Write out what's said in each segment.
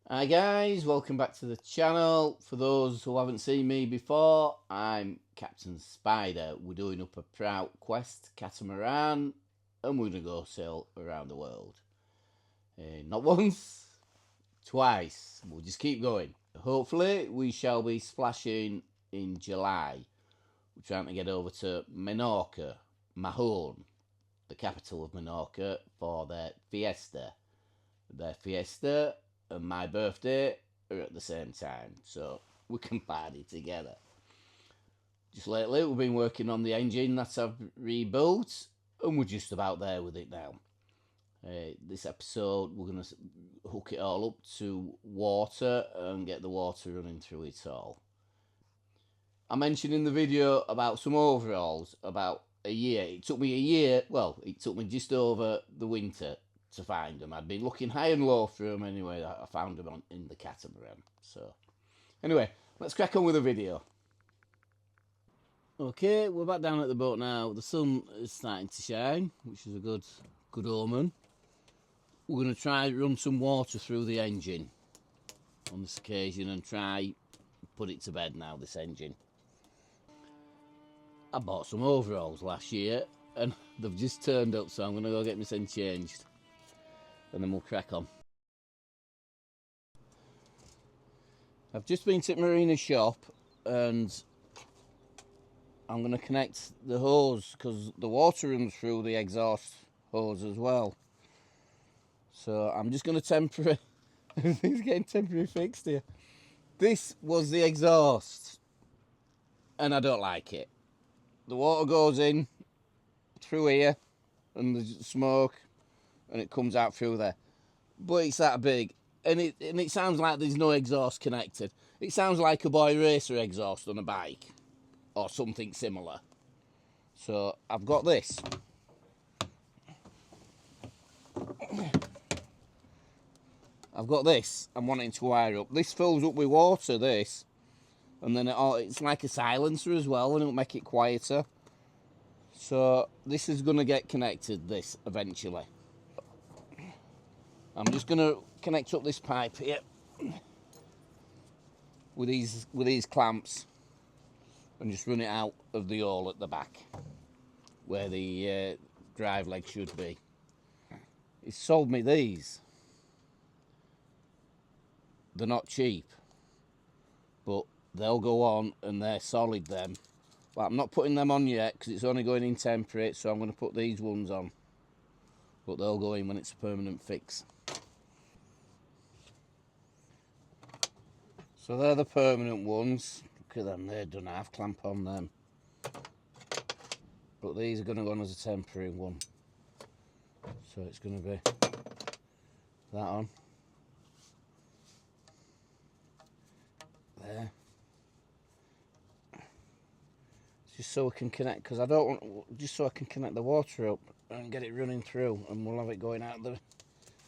Hi guys, welcome back to the channel. For those who haven't seen me before, I'm Captain Spider. We're doing up a Prout Catamaran and we're going to go sail around the world. Not once, twice. We'll just keep going. Hopefully we shall be splashing in July. We're trying to get over to Menorca, Mahon, the capital of Menorca, for their fiesta. Their fiesta and my birthday are at the same time, so we can party together. Just lately we've been working on the engine that I've rebuilt and we're just about there with it now. This episode we're going to hook it all up to water and get the water running through it all. I mentioned in the video about some overalls about a year. It took me a year, well, it took me just over the winter to find them. I'd been looking high and low for them anyway. I found them in the catamaran. So anyway, let's crack on with the video. Okay, we're back down at the boat now. The sun is starting to shine, which is a good omen. We're going to try run some water through the engine on this occasion and try put it to bed now, this engine. I bought some overalls last year and they've just turned up, so I'm going to go get myself changed and then we'll crack on. I've just been to the marina shop and I'm going to connect the hose because the water runs through the exhaust hose as well. So I'm just going to temporarily, everything's getting temporarily fixed here. This was the exhaust and I don't like it. The water goes in through here and the smoke and it comes out through there. But it's that big and it sounds like there's no exhaust connected. It sounds like a boy racer exhaust on a bike or something similar. So I've got this. I've got this I'm wanting to wire up. This fills up with water, this. And then it's like a silencer as well and it'll make it quieter. So this is going to get connected, this, eventually. I'm just going to connect up this pipe here with these clamps and just run it out of the hole at the back where the drive leg should be. He sold me these. They're not cheap, but they'll go on and they're solid them. But I'm not putting them on yet because it's only going in temporary, so I'm going to put these ones on. But they'll go in when it's a permanent fix. So they're the permanent ones. Look at them, they're done. I've clamp on them. But these are going to go on as a temporary one. So it's going to be that on. There. Just so I can connect, because I don't want, just so I can connect the water up and get it running through, and we'll have it going out the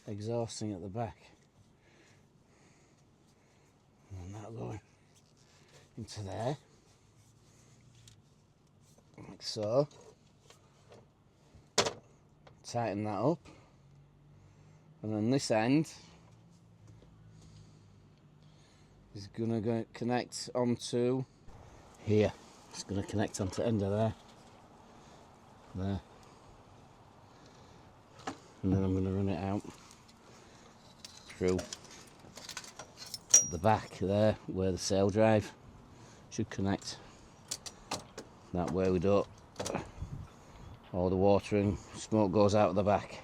exhausting at the back. And that'll go into there, like so. Tighten that up, and then this end is going to connect onto here. It's going to connect onto the end of there. And then I'm going to run it out through the back there where the sail drive should connect. That way we don't, all the water and smoke goes out of the back.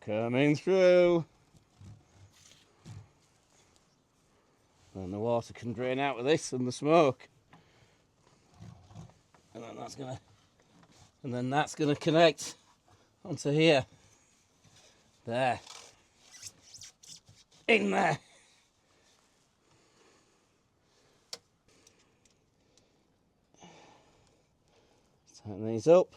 Coming through. And the water can drain out with this and the smoke. And then that's gonna connect onto here. There. In there. Tighten these up.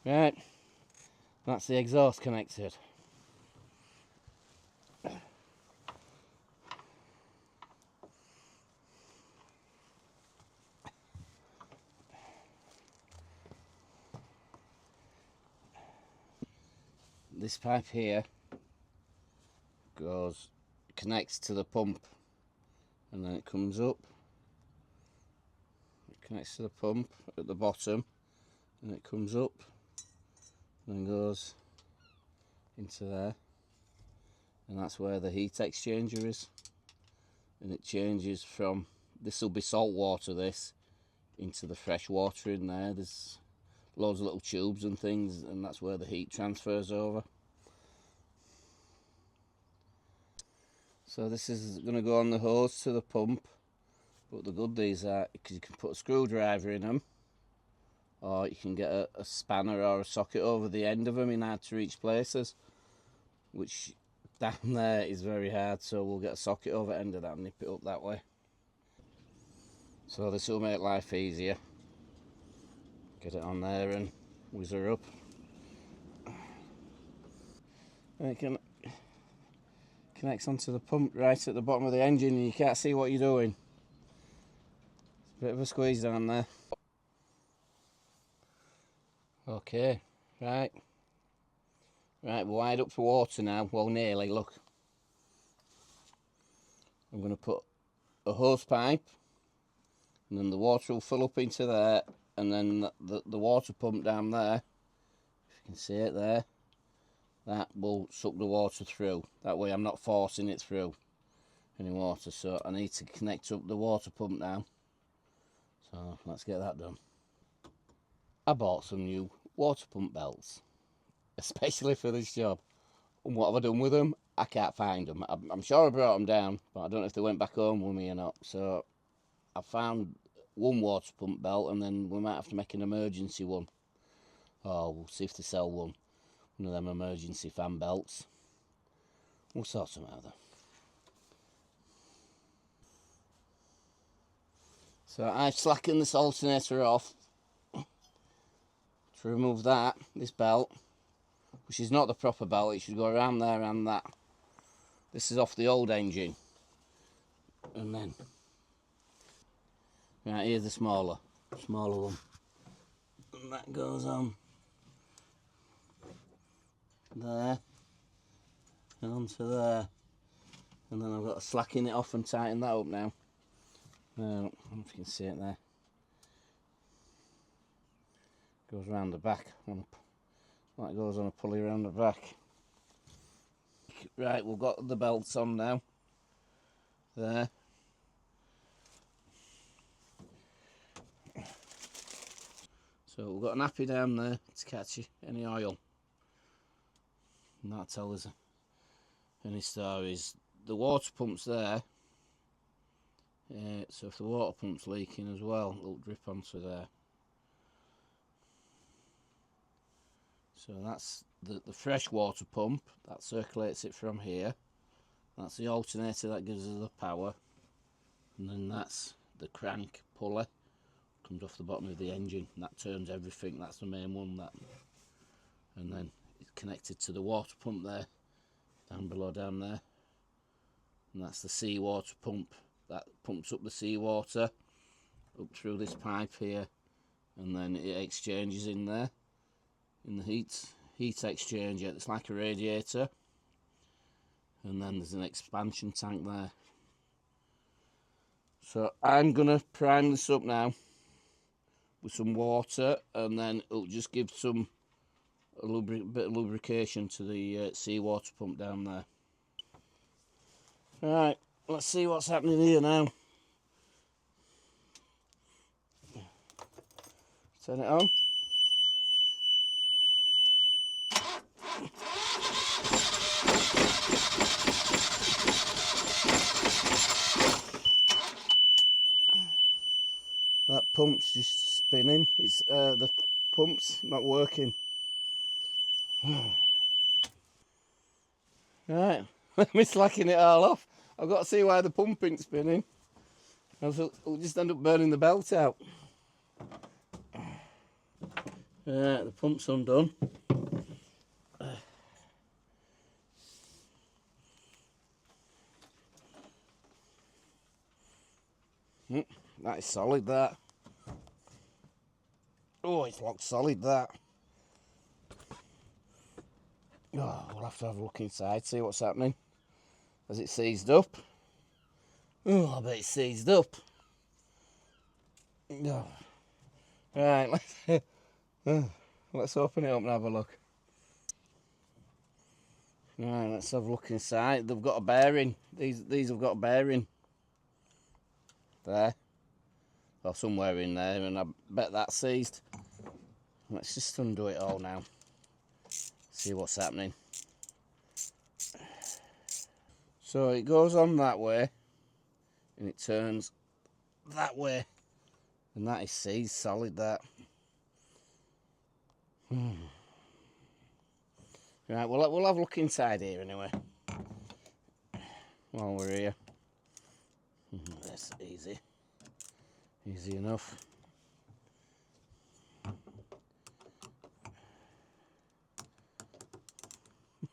Right, that's the exhaust connected. this pipe here connects to the pump, and then it comes up, it connects to the pump at the bottom, and it comes up and then goes into there, and that's where the heat exchanger is, and it changes from, this will be salt water, this, into the fresh water in there. There's loads of little tubes and things, and that's where the heat transfers over. So this is going to go on the hose to the pump, but the good these are, because you can put a screwdriver in them, or you can get a spanner or a socket over the end of them in hard to reach places, which down there is very hard, so we'll get a socket over the end of that and nip it up that way. So this will make life easier. Get it on there and whiz her up. And it connects onto the pump right at the bottom of the engine, and you can't see what you're doing. It's a bit of a squeeze down there. Okay, right, we're wired up for water now. Well, nearly, look. I'm going to put a hose pipe, and then the water will fill up into there, and then the water pump down there, if you can see it there, that will suck the water through. That way I'm not forcing it through any water, so I need to connect up the water pump now. So let's get that done. I bought some new water pump belts, especially for this job. And what have I done with them? I can't find them. I'm sure I brought them down, but I don't know if they went back home with me or not. So I found one water pump belt, and then we might have to make an emergency one. Oh, we'll see if they sell one of them emergency fan belts. We'll sort them out though. So I've slackened this alternator off to remove this belt, which is not the proper belt. It should go around there and that. This is off the old engine. And then, right, here's the smaller one. And that goes on there and onto there. And then I've got to slacken it off and tighten that up now. I don't know if you can see it there. Goes around the back, that goes on a pulley around the back. Right, we've got the belts on now. There. So we've got an nappy down there to catch any oil. And that'll tell us any stories. The water pump's there. So if the water pump's leaking as well, it'll drip onto there. So that's the fresh water pump, that circulates it from here. That's the alternator that gives us the power. And then that's the crank pulley, comes off the bottom of the engine, and that turns everything. That's the main one. And then it's connected to the water pump there, down below down there. And that's the seawater pump, that pumps up the seawater up through this pipe here, and then it exchanges in there. In the heat exchanger, it's like a radiator, and then there's an expansion tank there. So I'm gonna prime this up now with some water, and then it'll just give a bit of lubrication to the seawater pump down there. Right, let's see what's happening here now. Turn it on. That pump's just spinning. It's the pump's not working. Right, let me slacken it all off. I've got to see why the pump ain't spinning. Else it'll just end up burning the belt out. Right, the pump's undone. That is solid, that. Oh, it's locked solid, that. Oh, we'll have to have a look inside, see what's happening. Has it seized up? Oh, I bet it's seized up. Oh. Right, let's open it up and have a look. Right, let's have a look inside. They've got a bearing. These have got a bearing. There. Or somewhere in there, and I bet that's seized. Let's just undo it all now. See what's happening. So it goes on that way, and it turns that way. And that is seized solid, that. Right, we'll have a look inside here anyway. While we're here. That's easy. Easy enough.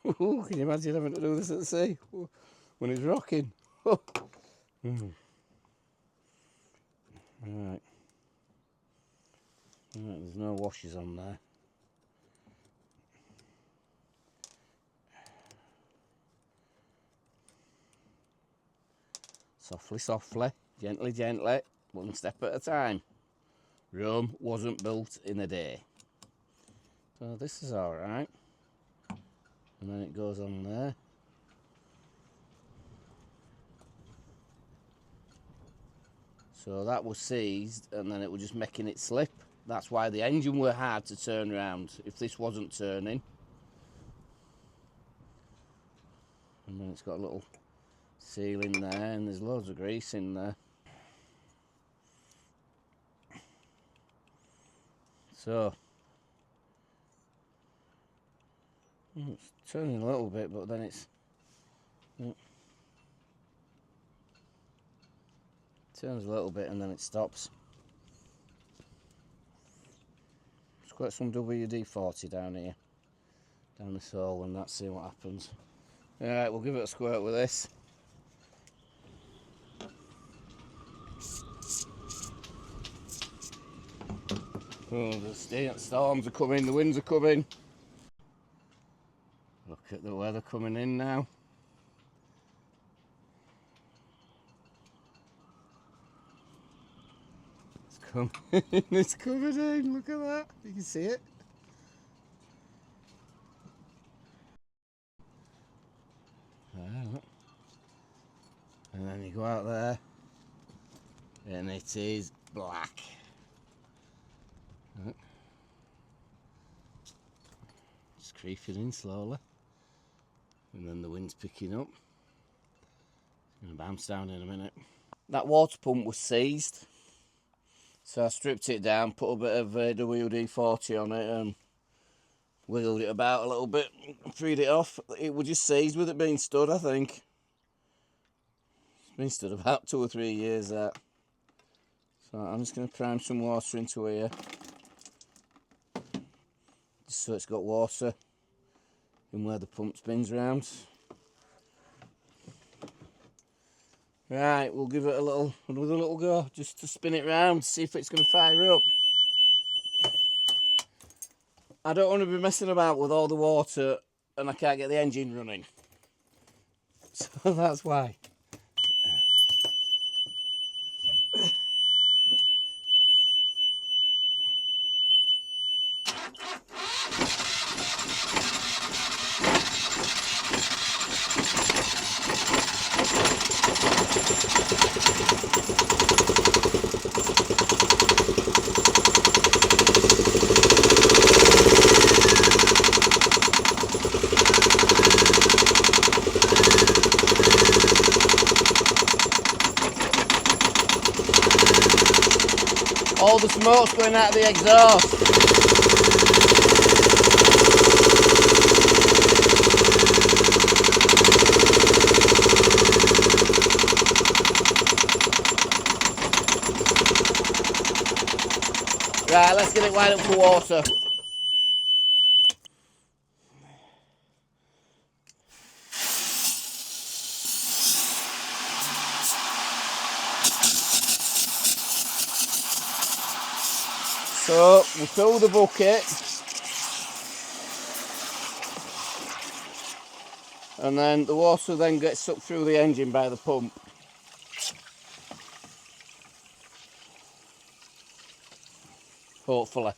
Can you imagine having to do this at sea when it's rocking? Right. Right, there's no washes on there. Softly, softly, gently, gently, one step at a time. Rome wasn't built in a day. So this is alright. And then it goes on there. So that was seized, and then it was just making it slip. That's why the engine were hard to turn around if this wasn't turning. And then it's got a little seal in there, and there's loads of grease in there. So it's turning a little bit, but then it's turns a little bit and then it stops. Let's get some WD-40 down here, down this hole, and let's see what happens. Alright, we'll give it a squirt with this. Oh, the storms are coming, the winds are coming. Look at the weather coming in now. It's coming in, look at that, you can see it. And then you go out there and it is black. Just creeping in slowly, and then the wind's picking up. It's going to bounce down in a minute. That water pump was seized, so I stripped it down, put a bit of WD-40 on it and wiggled it about a little bit, freed it off. It was just seized with it being stood, I think. It's been stood about 2 or 3 years, that. So I'm just going to prime some water into here, just so it's got water in where the pump spins round. Right, we'll give it another little go, just to spin it round, see if it's going to fire up. I don't want to be messing about with all the water and I can't get the engine running. So that's why. All the smoke's going out of the exhaust. Right, let's get it wired up for water. So we fill the bucket. and then the water then gets sucked through the engine by the pump. Hopefully.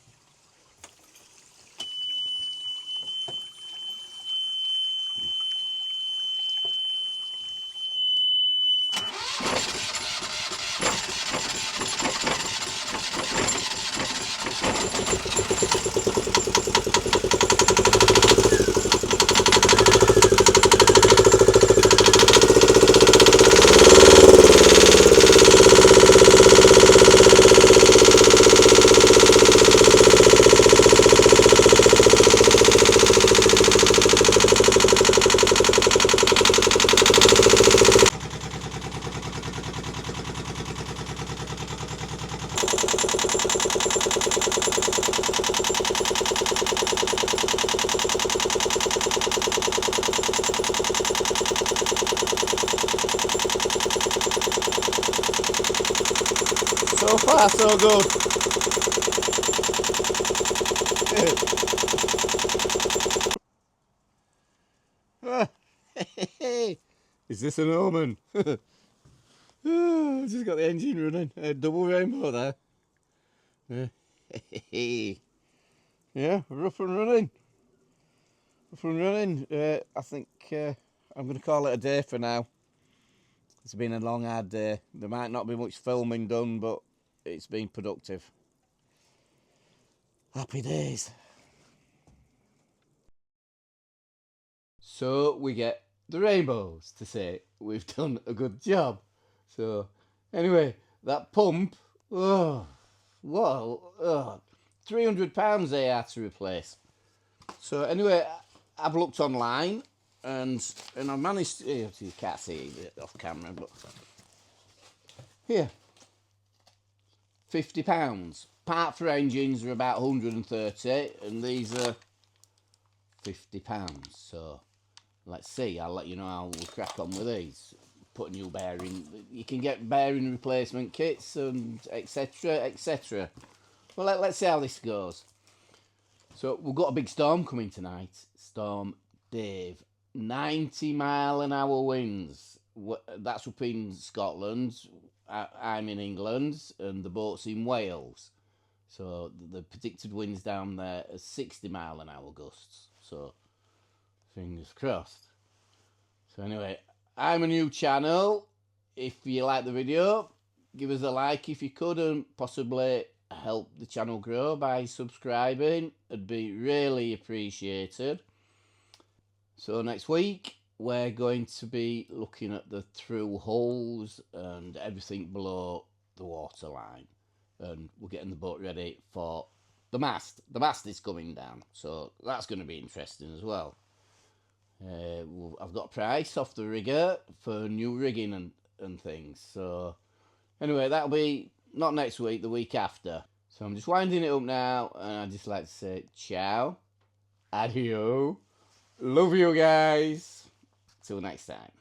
So far, so good. Is this an omen? Just got the engine running. Double rainbow there. Yeah, we're up and running. Up and running. I think I'm going to call it a day for now. It's been a long, hard day. There might not be much filming done, but it's been productive. Happy days. So we get the rainbows to say we've done a good job. So anyway, that pump, oh, whoa, oh, £300 they had to replace. So anyway, I've looked online and I managed to, you can't see it off camera, but here, £50. Part for engines are about 130 and these are £50. So let's see, I'll let you know how we'll crack on with these. Put a new bearing, you can get bearing replacement kits and etc, etc. Well, let's see how this goes. So we've got a big storm coming tonight. Storm Dave. 90-mile-an-hour winds. That's up in Scotland. I'm in England and the boat's in Wales. So the predicted winds down there are 60-mile-an-hour gusts. So fingers crossed. So anyway, I'm a new channel. If you like the video, give us a like if you could, and possibly help the channel grow by subscribing. It'd be really appreciated. So next week we're going to be looking at the through holes and everything below the waterline, and we're getting the boat ready for the mast. The mast is coming down, so that's going to be interesting as well. I've got a price off the rigger for new rigging and things. So anyway, that'll be not next week, the week after. So I'm just winding it up now, and I'd just like to say ciao, adio, love you guys, till next time.